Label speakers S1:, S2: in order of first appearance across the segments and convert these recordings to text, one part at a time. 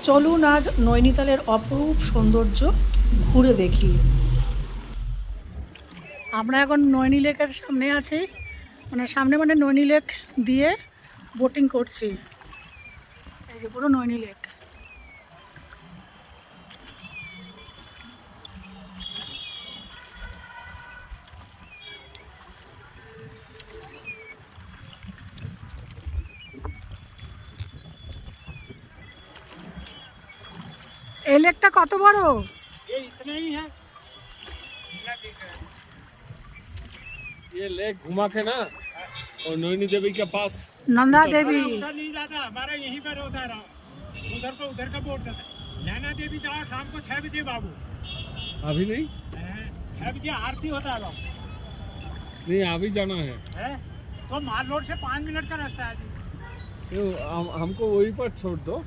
S1: চলুন আজ নৈনিতালের অপরূপ সৌন্দর্য ঘুরে দেখি। আমরা এখন নৈনী লেকের সামনে আছি, সামনে নৈনী লেক দিয়ে বোটিং করছি। এই যে পুরো নৈনী লেক। এই লেকটা কত বড়?
S2: ये इतना ही है। ये लेक घुमा के ना और नैनी देवी के पास
S1: नंदा देवी।
S2: उधर नहीं जाता, हमारा यहीं पर होता रहा। उधर का बोर्ड जाता है। नैना देवी जाओ शाम को 6 बजे बाबू। अभी नहीं 6 बजे आरती होता है बाबू। नहीं अभी जाना है? तो माल रोड से 5 मिनट का रास्ता है। हमको वहीं पर छोड़ दो।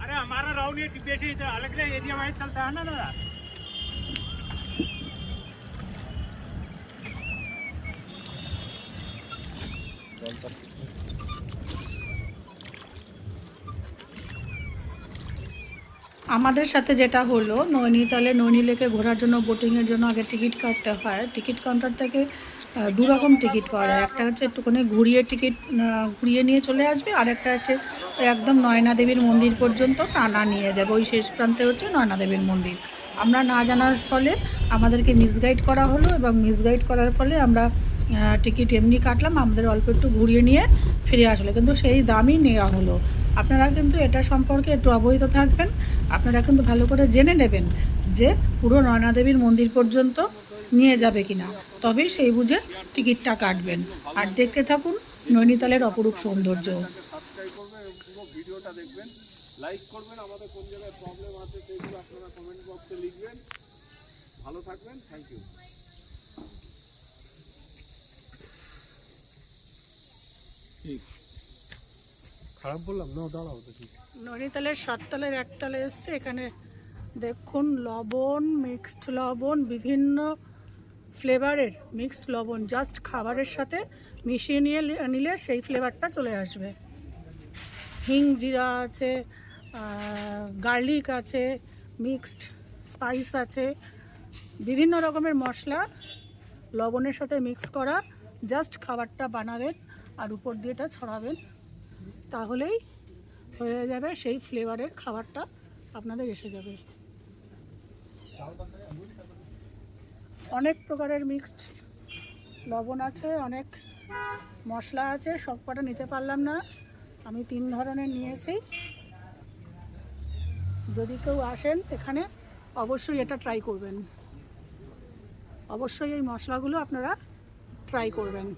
S2: अरे हमारा राउंड ये डिब्बे से इधर अलग अलग एरिया वाइज चलता है ना दादा।
S1: আমাদের সাথে যেটা হলো, নৈনিতালে নৈনী লেকে ঘোরার জন্য বোটিংয়ের জন্য আগে টিকিট কাটতে হয়। টিকিট কাউন্টার থেকে দু রকম টিকিট পাওয়া যায়। একটা হচ্ছে একটুখানি ঘুরিয়ে নিয়ে চলে আসবে, আর একটা হচ্ছে একদম নয়না দেবীর মন্দির পর্যন্ত টানা নিয়ে যাবে। ওই শেষ প্রান্তে হচ্ছে নয়না দেবীর মন্দির। আমরা না জানার ফলে আমাদেরকে মিসগাইড করা হলো, এবং মিসগাইড করার ফলে আমরা টিকিট এমনি কাটলাম, আমাদের অল্প একটু ঘুরিয়ে নিয়ে ফিরে আসলো, কিন্তু সেই দামই নেওয়া হলো। আপনারা কিন্তু এটা সম্পর্কে একটু অবহিত থাকবেন। আপনারা কিন্তু ভালো করে জেনে নেবেন যে পুরো নয়না দেবীর মন্দির পর্যন্ত নিয়ে যাবে কিনা, তবেই সেই বুঝে টিকিটটা কাটবেন। আর দেখতে থাকুন নৈনিতালের অপরূপ সৌন্দর্য।
S2: সাবস্ক্রাইব করবেন এবং পুরো ভিডিওটা দেখবেন, লাইক করবেন। আমাদের কোন জায়গায় প্রবলেম আছে সেগুলো আপনারা কমেন্ট বক্সে লিখবেন। ভালো থাকবেন, থ্যাংক ইউ। খারাপ বললাম না? দাঁড়াও দেখি।
S1: নৈনিতালের 7 তলের 1 তলে এসছে। এখানে দেখুন লবণ, মিক্সড লবণ, বিভিন্ন ফ্লেভারের মিক্সড লবণ জাস্ট খাবারের সাথে মিশিয়ে নিলে সেই ফ্লেভারটা চলে আসবে। হিং জিরা আছে, গার্লিক আছে, মিক্সড স্পাইস আছে, বিভিন্ন রকমের মশলা লবণের সাথে মিক্স করা। জাস্ট খাবারটা বানাবেন আর উপর দিয়ে এটা ছড়াবেন, তাহলেই হয়ে যাবে সেই ফ্লেভারের খাবারটা আপনাদের এসে যাবে। অনেক প্রকারের মিক্সড লবণ আছে, অনেক মশলা আছে, সব কটা নিতে পারলাম না, আমি 3 ধরনের নিয়েছি। যদি কেউ আসেন এখানে অবশ্যই এটা ট্রাই করবেন, অবশ্যই এই মশলাগুলো আপনারা ট্রাই করবেন।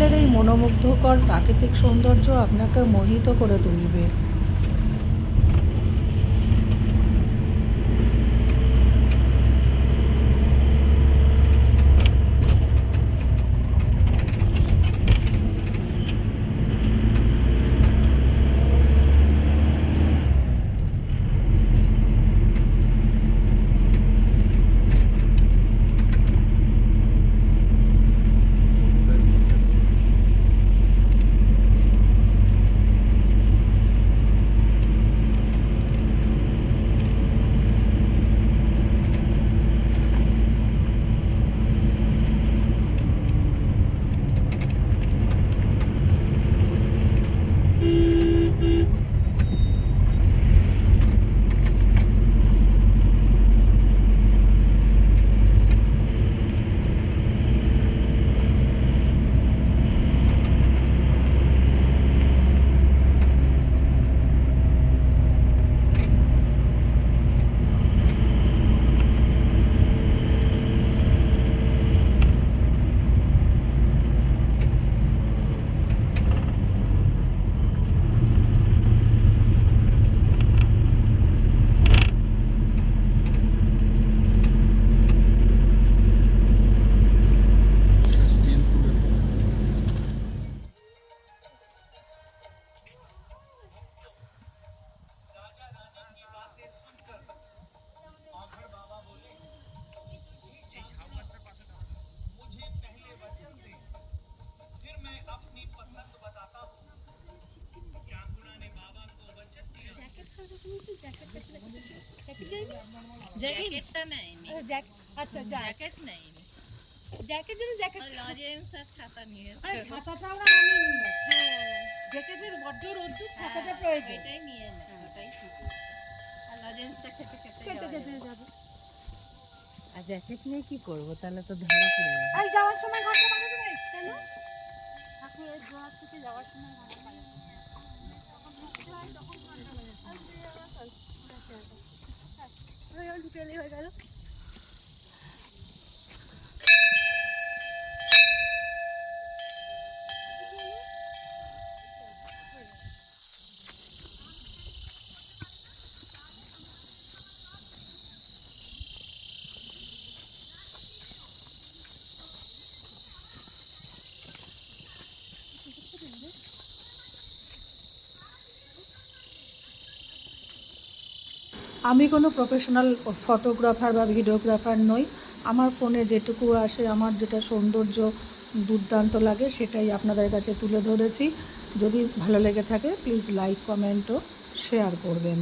S1: নৈনিতালের এই মনোমুগ্ধকর প্রাকৃতিক সৌন্দর্য আপনাকে মোহিত করে তুলবে।
S3: জ্যাকেটটা নেয়নি।
S4: আচ্ছা
S3: জ্যাকেট নেয়নি।
S4: জ্যাকেট জন্য জ্যাকেট
S3: লজেন্স আর ছাতা নিয়েছে।
S4: আরে ছাতাটা আমরা আনিনি। হ্যাঁ দেখেছেন বড্ড রোদ্দুর ছাতাটা প্রয়োজন।
S3: এটাই নিয়ে নেয়, ওটাই ঠিক। আর লজেন্সটা খেতে খেতে
S4: কেটে
S3: যাওয়া
S4: কেটে
S3: যাবে।
S4: যাবে।
S5: আর জ্যাকেট নিয়ে কি করবো, তাহলে তো ধরা পড়ে যাবে।
S4: আর যাওয়ার সময় ঘন্টা বাজাতে পারি কেন? ঠাকুরের দোয়ার থেকে যাওয়ার সময় ঘন্টা বাজাতে পারি। তখন ঢুকতে হয়, তখন ঘন্টা বাজাতে হয়। ঢুকে এলেই হয়ে গেল।
S1: আমি কোনো প্রফেশনাল ফটোগ্রাফার বা ভিডিওগ্রাফার নই। আমার ফোনে যেটুকু আসে, আমার যেটা সৌন্দর্য দুর্দান্ত লাগে সেটাই আপনাদের কাছে তুলে ধরেছি। যদি ভালো লেগে থাকে প্লিজ লাইক, কমেন্ট ও শেয়ার করবেন।